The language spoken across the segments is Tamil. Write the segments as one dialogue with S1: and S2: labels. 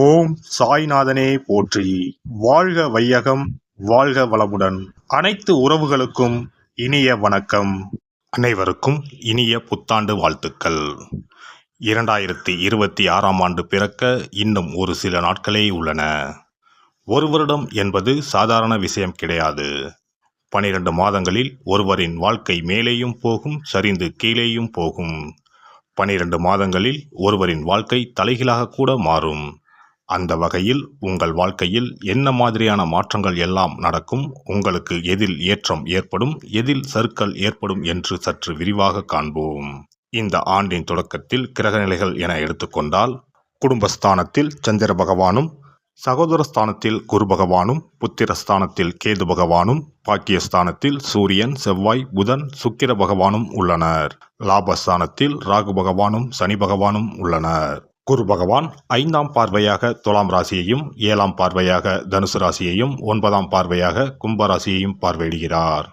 S1: ஓம் சாய்நாதனே போற்றி. வாழ்க வையகம், வாழ்க வளமுடன். அனைத்து உறவுகளுக்கும் இனிய வணக்கம். அனைவருக்கும் இனிய புத்தாண்டு வாழ்த்துக்கள். 2026ஆம் ஆண்டு பிறக்க இன்னும் ஒரு சில நாட்களே உள்ளன. ஒரு வருடம் என்பது சாதாரண விஷயம் கிடையாது. 12 மாதங்களில் ஒருவரின் வாழ்க்கை மேலேயும் போகும், சரிந்து கீழேயும் போகும். 12 மாதங்களில் ஒருவரின் வாழ்க்கை தலைகீழாக கூட மாறும். அந்த வகையில் உங்கள் வாழ்க்கையில் என்ன மாதிரியான மாற்றங்கள் எல்லாம் நடக்கும், உங்களுக்கு எதில் ஏற்றம் ஏற்படும், எதில் சறுக்கல் ஏற்படும் என்று சற்று விரிவாக காண்போம். இந்த ஆண்டின் தொடக்கத்தில் கிரகநிலைகள் என எடுத்துக்கொண்டால், குடும்பஸ்தானத்தில் சந்திர பகவானும், சகோதரஸ்தானத்தில் குரு பகவானும், புத்திரஸ்தானத்தில் கேது பகவானும், பாக்கியஸ்தானத்தில் சூரியன், செவ்வாய், புதன், சுக்கிர பகவானும் உள்ளனர். லாபஸ்தானத்தில் ராகு பகவானும் சனி பகவானும் உள்ளனர். குரு பகவான் 5ஆம் பார்வையாக துலாம் ராசியையும், 7ஆம் பார்வையாக தனுசு ராசியையும், 9ஆம் பார்வையாக கும்ப ராசியையும் பார்வையிடுகிறார்.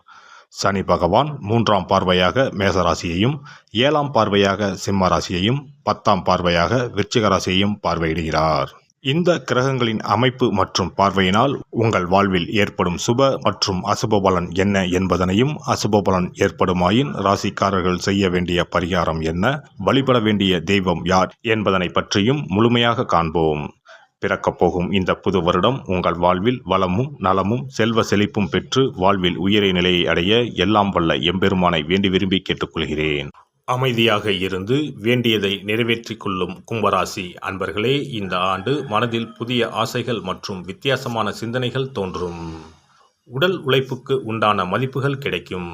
S1: சனி பகவான் 3ஆம் பார்வையாக மேச ராசியையும், 7ஆம் பார்வையாக சிம்ம ராசியையும், 10ஆம் பார்வையாக விருச்சிக ராசியையும் பார்வையிடுகிறார். இந்த கிரகங்களின் அமைப்பு மற்றும் பார்வையினால் உங்கள் வாழ்வில் ஏற்படும் சுப மற்றும் அசுப பலன் என்ன என்பதனையும், அசுப பலன் ஏற்படுமாயின் ராசிக்காரர்கள் செய்ய வேண்டிய பரிகாரம் என்ன, வழிபட வேண்டிய தெய்வம் யார் என்பதனை பற்றியும் முழுமையாக காண்போம். பிறக்கப் போகும் இந்த புது வருடம் உங்கள் வாழ்வில் வளமும் நலமும் செல்வ செழிப்பும் பெற்று வாழ்வில் உயரிய நிலையை அடைய எல்லாம் வல்ல எம்பெருமானை வேண்டி விரும்பி கேட்டுக்கொள்கிறேன். அமைதியாக இருந்து வேண்டியதை நிறைவேற்றிக் கொள்ளும் கும்பராசி அன்பர்களே, இந்த ஆண்டு மனதில் புதிய ஆசைகள் மற்றும் வித்தியாசமான சிந்தனைகள் தோன்றும். உடல் உழைப்புக்கு உண்டான மதிப்புகள் கிடைக்கும்.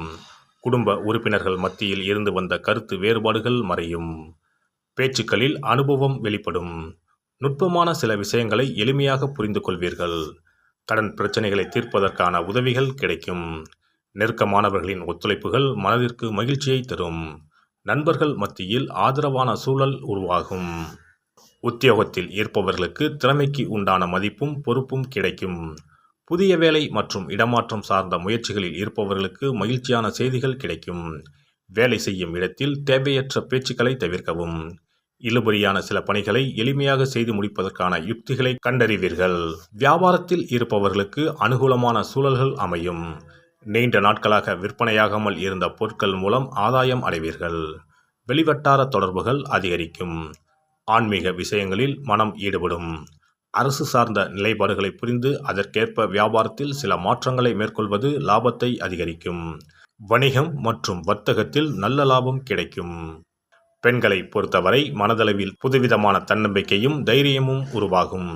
S1: குடும்ப உறுப்பினர்கள் மத்தியில் இருந்து வந்த கருத்து வேறுபாடுகள் மறையும். பேச்சுக்களில் அனுபவம் வெளிப்படும். நுட்பமான சில விஷயங்களை எளிமையாக புரிந்து கொள்வீர்கள். கடன் பிரச்சனைகளை தீர்ப்பதற்கான உதவிகள் கிடைக்கும். நெருக்கமானவர்களின் ஒத்துழைப்புகள் மனதிற்கு மகிழ்ச்சியை தரும். நண்பர்கள் மத்தியில் ஆதரவான சூழல் உருவாகும். உத்தியோகத்தில் இருப்பவர்களுக்கு திறமைக்கு உண்டான மதிப்பும் பொறுப்பும் கிடைக்கும். புதிய வேலை மற்றும் இடமாற்றம் சார்ந்த முயற்சிகளில் இருப்பவர்களுக்கு மகிழ்ச்சியான செய்திகள் கிடைக்கும். வேலை செய்யும் இடத்தில் தேவையற்ற பேச்சுக்களை தவிர்க்கவும். இழுபறியான சில பணிகளை எளிமையாக செய்து முடிப்பதற்கான யுக்திகளை கண்டறிவீர்கள். வியாபாரத்தில் இருப்பவர்களுக்கு அனுகூலமான சூழல்கள் அமையும். நீண்ட நாட்களாக விற்பனையாகாமல் இருந்த பொருட்கள் மூலம் ஆதாயம் அடைவீர்கள். வெளிவட்டார தொடர்புகள் அதிகரிக்கும். ஆன்மீக விஷயங்களில் மனம் ஈடுபடும். அரசு சார்ந்த நிலைப்பாடுகளை புரிந்து அதற்கேற்ப வியாபாரத்தில் சில மாற்றங்களை மேற்கொள்வது லாபத்தை அதிகரிக்கும். வணிகம் மற்றும் வர்த்தகத்தில் நல்ல லாபம் கிடைக்கும். பெண்களை பொறுத்தவரை மனதளவில் புதுவிதமான தன்னம்பிக்கையும் தைரியமும் உருவாகும்.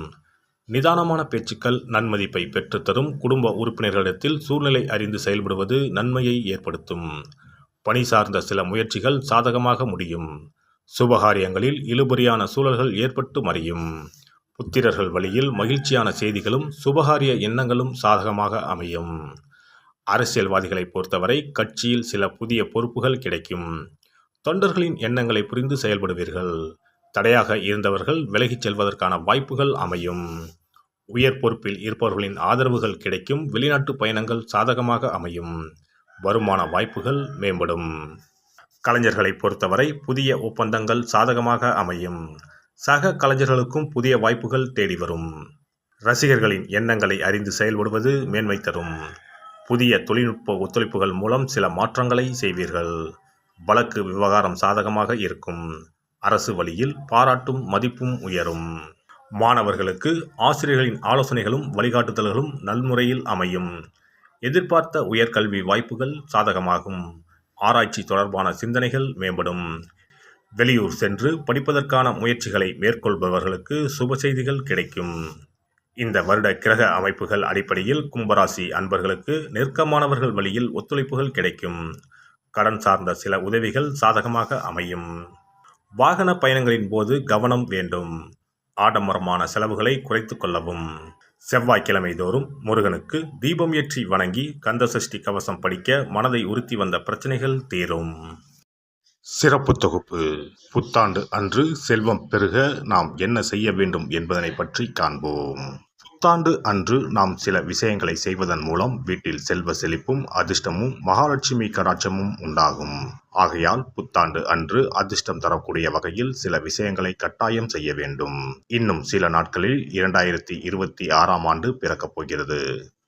S1: நிதானமான பேச்சுக்கள் நன்மதிப்பை பெற்றுத்தரும். குடும்ப உறுப்பினர்களிடத்தில் சூழ்நிலை அறிந்து செயல்படுவது நன்மையை ஏற்படுத்தும். பணி சார்ந்த சில முயற்சிகள் சாதகமாக முடியும். சுபகாரியங்களில் இழுபறியான சூழல்கள் ஏற்பட்டு மறையும். புத்திரர்கள் வழியில் மகிழ்ச்சியான செய்திகளும் சுபகாரிய எண்ணங்களும் சாதகமாக அமையும். அரசியல்வாதிகளை பொறுத்தவரை கட்சியில் சில புதிய பொறுப்புகள் கிடைக்கும். தொண்டர்களின் எண்ணங்களை புரிந்து செயல்படுவீர்கள். தடையாக இருந்தவர்கள் விலகிச் செல்வதற்கான வாய்ப்புகள் அமையும். உயர் பொறுப்பில் இருப்பவர்களின் ஆதரவுகள் கிடைக்கும். வெளிநாட்டு பயணங்கள் சாதகமாக அமையும். வருமான வாய்ப்புகள் மேம்படும். கலைஞர்களை பொறுத்தவரை புதிய ஒப்பந்தங்கள் சாதகமாக அமையும். சக கலைஞர்களுக்கும் புதிய வாய்ப்புகள் தேடி வரும். ரசிகர்களின் எண்ணங்களை அறிந்து செயல்படுவது மேன்மை தரும். புதிய தொழில்நுட்ப ஒத்துழைப்புகள் மூலம் சில மாற்றங்களை செய்வீர்கள். வழக்கு விவகாரம் சாதகமாக இருக்கும். அரசு வழியில் பாராட்டும் மதிப்பும் உயரும். மாணவர்களுக்கு ஆசிரியர்களின் ஆலோசனைகளும் வழிகாட்டுதல்களும் நல்முறையில் அமையும். எதிர்பார்த்த உயர்கல்வி வாய்ப்புகள் சாதகமாகும். ஆராய்ச்சி தொடர்பான சிந்தனைகள் மேம்படும். வெளியூர் சென்று படிப்பதற்கான முயற்சிகளை மேற்கொள்பவர்களுக்கு சுப செய்திகள் கிடைக்கும். இந்த வருட கிரக அமைப்புகள் அடிப்படையில் கும்பராசி அன்பர்களுக்கு நெருக்கமானவர்கள் வழியில் ஒத்துழைப்புகள் கிடைக்கும். கடன் சார்ந்த சில உதவிகள் சாதகமாக அமையும். வாகன பயணங்களின் போது கவனம் வேண்டும். ஆடம்பரமான செலவுகளை குறைத்து கொள்ளவும். செவ்வாய்க்கிழமை தோறும் முருகனுக்கு தீபம் ஏற்றி வணங்கி கந்தசஷ்டி கவசம் படிக்க மனதை உறுத்தி வந்த பிரச்சனைகள் தீரும். சிறப்பு தொகுப்பு. புத்தாண்டு அன்று செல்வம் பெருக நாம் என்ன செய்ய வேண்டும் என்பதனை பற்றி காண்போம். புத்தாண்டு அன்று நாம் சில விஷயங்களை செய்வதன் மூலம் வீட்டில் செல்வ செழிப்பும் அதிர்ஷ்டமும் மகாலட்சுமி கடாட்சமும் உண்டாகும். ஆகையால் புத்தாண்டு அன்று அதிர்ஷ்டம் தரக்கூடிய வகையில் சில விஷயங்களை கட்டாயம் செய்ய வேண்டும். இன்னும் சில நாட்களில் 2026ஆம் ஆண்டு பிறக்கப் போகிறது.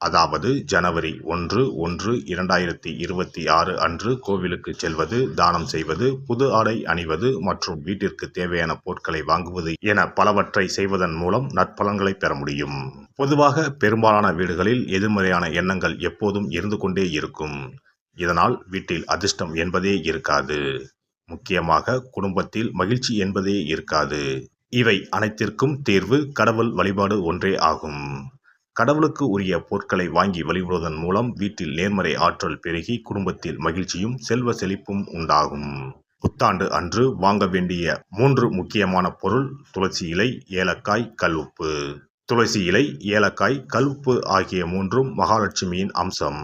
S1: அதாவது ஜனவரி 1/1/2026 அன்று கோவிலுக்கு செல்வது, தானம் செய்வது, புது ஆடை அணிவது மற்றும் வீட்டிற்கு தேவையான பொருட்களை வாங்குவது என பலவற்றை செய்வதன் மூலம் நற்பலன்களை பெற முடியும். பொதுவாக பெரும்பாலான வீடுகளில் எதிர்மறையான எண்ணங்கள் எப்போதும் இருந்து கொண்டே இருக்கும். இதனால் வீட்டில் அதிர்ஷ்டம் என்பதே இருக்காது. முக்கியமாக குடும்பத்தில் மகிழ்ச்சி என்பதே இருக்காது. இவை அனைத்திற்கும் தீர்வு கடவுள் வழிபாடு ஒன்றே ஆகும். கடவுளுக்கு உரிய பொருட்களை வாங்கி வழிபடுவதன் மூலம் வீட்டில் நேர்மறை ஆற்றல் பெருகி குடும்பத்தில் மகிழ்ச்சியும் செல்வ செழிப்பும் உண்டாகும். புத்தாண்டு அன்று வாங்க வேண்டிய 3 முக்கியமான பொருள்: துளசி இலை, ஏலக்காய், கல்உப்பு. துளசி இலை, ஏலக்காய், கல்உப்பு ஆகிய 3ம் மகாலட்சுமியின் அம்சம்.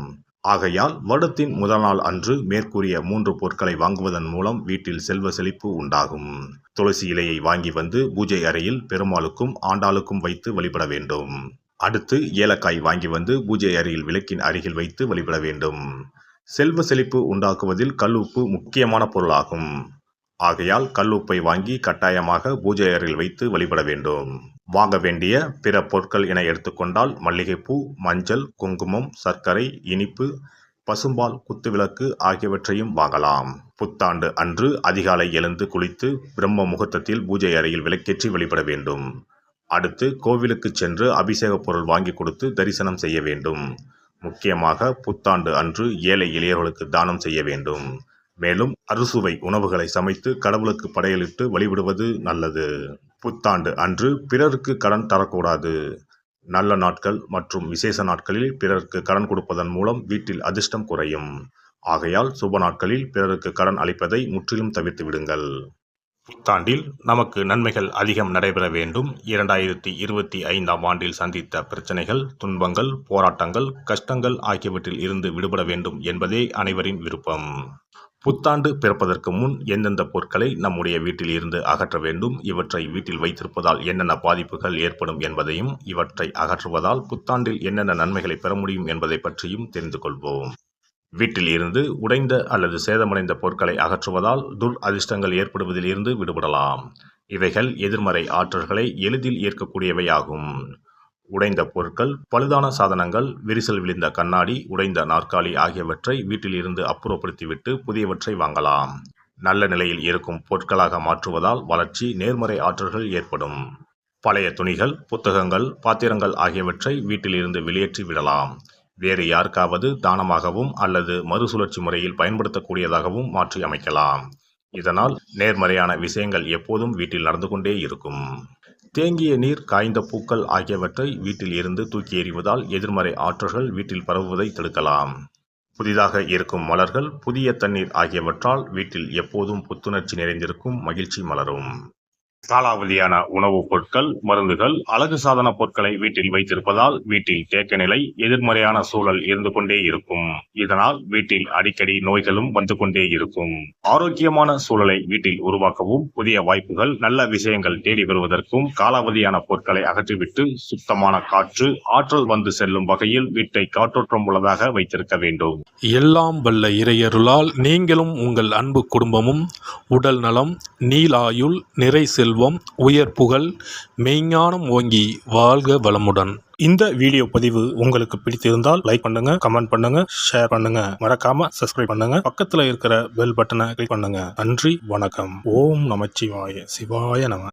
S1: ஆகையால் வருடத்தின் முதல் நாள் அன்று மேற்கூறிய 3 பொருட்களை வாங்குவதன் மூலம் வீட்டில் செல்வ செழிப்பு உண்டாகும். துளசி இலையை வாங்கி வந்து பூஜை அறையில் பெருமாளுக்கும் ஆண்டாளுக்கும் வைத்து வழிபட வேண்டும். அடுத்து ஏலக்காய் வாங்கி வந்து பூஜை அறையில் விளக்கின் அருகில் வைத்து வழிபட வேண்டும். செல்வ செழிப்பு உண்டாக்குவதில் கல்உப்பு முக்கியமான பொருளாகும். ஆகையால் கல்உப்பை வாங்கி கட்டாயமாக பூஜை அறையில் வைத்து வழிபட வேண்டும். வாங்க வேண்டிய பிற பொருட்கள் என எடுத்துக்கொண்டால் மல்லிகைப்பூ, மஞ்சள், குங்குமம், சர்க்கரை, இனிப்பு, பசும்பால், குத்துவிளக்கு ஆகியவற்றையும் வாங்கலாம். புத்தாண்டு அன்று அதிகாலை எழுந்து குளித்து பிரம்ம முகூர்த்தத்தில் பூஜை அறையில் விளக்கேற்றி வழிபட வேண்டும். அடுத்து கோவிலுக்கு சென்று அபிஷேக பொருள் வாங்கி கொடுத்து தரிசனம் செய்ய வேண்டும். முக்கியமாக புத்தாண்டு அன்று ஏழை எளியவர்களுக்கு தானம் செய்ய வேண்டும். மேலும் அறுசுவை உணவுகளை சமைத்து கடவுளுக்கு படையலிட்டு வழிபடுவது நல்லது. புத்தாண்டு அன்று பிறருக்கு கடன் தரக்கூடாது. நல்ல நாட்கள் மற்றும் விசேஷ நாட்களில் பிறருக்கு கடன் கொடுப்பதன் மூலம் வீட்டில் அதிர்ஷ்டம் குறையும். ஆகையால் சுப நாட்களில் பிறருக்கு கடன் அளிப்பதை முற்றிலும் தவிர்த்து விடுங்கள். புத்தாண்டில் நமக்கு நன்மைகள் அதிகம் நடைபெற வேண்டும். 2025ஆம் ஆண்டில் சந்தித்த பிரச்சனைகள், துன்பங்கள், போராட்டங்கள், கஷ்டங்கள் ஆகியவற்றில் இருந்து விடுபட வேண்டும் என்பதே அனைவரின் விருப்பம். புத்தாண்டு பிறப்பதற்கு முன் எந்தெந்த பொருட்களை நம்முடைய வீட்டில் இருந்து அகற்ற வேண்டும், இவற்றை வீட்டில் வைத்திருப்பதால் என்னென்ன பாதிப்புகள் ஏற்படும் என்பதையும், இவற்றை அகற்றுவதால் புத்தாண்டில் என்னென்ன நன்மைகளை பெற முடியும் என்பதை பற்றியும் தெரிந்து கொள்வோம். வீட்டில் இருந்து உடைந்த அல்லது சேதமடைந்த பொருட்களை அகற்றுவதால் துர் அதிர்ஷ்டங்கள் ஏற்படுவதில் இருந்து விடுபடலாம். இவைகள் எதிர்மறை ஆற்றல்களை எளிதில் ஈர்க்கக்கூடியவையாகும். உடைந்த பொருட்கள், பழுதான சாதனங்கள், விரிசல் விழுந்த கண்ணாடி, உடைந்த நாற்காலி ஆகியவற்றை வீட்டில் இருந்து அப்புறப்படுத்திவிட்டு புதியவற்றை வாங்கலாம். நல்ல நிலையில் இருக்கும் பொருட்களாக மாற்றுவதால் வளர்ச்சி, நேர்மறை ஆற்றல்கள் ஏற்படும். பழைய துணிகள், புத்தகங்கள், பாத்திரங்கள் ஆகியவற்றை வீட்டில் இருந்து வெளியேற்றி விடலாம். வேறு யாருக்காவது தானமாகவும் அல்லது மறுசுழற்சி முறையில் பயன்படுத்தக்கூடியதாகவும் மாற்றி அமைக்கலாம். இதனால் நேர்மறையான விஷயங்கள் எப்போதும் வீட்டில் நடந்து கொண்டே இருக்கும். தேங்கிய நீர், காய்ந்த பூக்கள் ஆகியவற்றை வீட்டில் இருந்து தூக்கி எறிவதால் எதிர்மறை ஆற்றல்கள் வீட்டில் பரவுவதை தடுக்கலாம். புதிதாக இருக்கும் மலர்கள், புதிய தண்ணீர் ஆகியவற்றால் வீட்டில் எப்போதும் புத்துணர்ச்சி நிறைந்திருக்கும், மகிழ்ச்சி மலரும். காலாவதியான உணவுப் பொருட்கள், மருந்துகள், அழகு சாதன பொருட்களை வீட்டில் வைத்திருப்பதால் வீட்டில் தேக்க நிலை, எதிர்மறையான சூழல் இருந்து கொண்டே இருக்கும். இதனால் வீட்டில் அடிக்கடி நோய்களும் வந்து கொண்டே இருக்கும். ஆரோக்கியமான சூழலை வீட்டில் உருவாக்கவும், புதிய வாய்ப்புகள், நல்ல விஷயங்கள் தேடி வருவதற்கும் காலாவதியான பொருட்களை அகற்றிவிட்டு சுத்தமான காற்று, ஆற்றல் வந்து செல்லும் வகையில் வீட்டை காற்றோட்டம் உள்ளதாக வைத்திருக்க வேண்டும்.
S2: எல்லாம் வல்ல இறையருளால் நீங்களும் உங்கள் அன்பு குடும்பமும் உடல் நலம், நீலாயுள், நிறை செல்வம், உயர் புகழ், மெய்ஞானம் ஓங்கி வாழ்க வளமுடன். இந்த வீடியோ பதிவு உங்களுக்கு பிடித்திருந்தால் லைக் பண்ணுங்க, கமெண்ட் பண்ணுங்க, ஷேர் பண்ணுங்க, மறக்காம சப்ஸ்கிரைப் பண்ணுங்க, பக்கத்துல இருக்கிற பெல் பட்டனை கிளிக் பண்ணுங்க. நன்றி, வணக்கம். ஓம் நமச்சிவாய. சிவாய நம.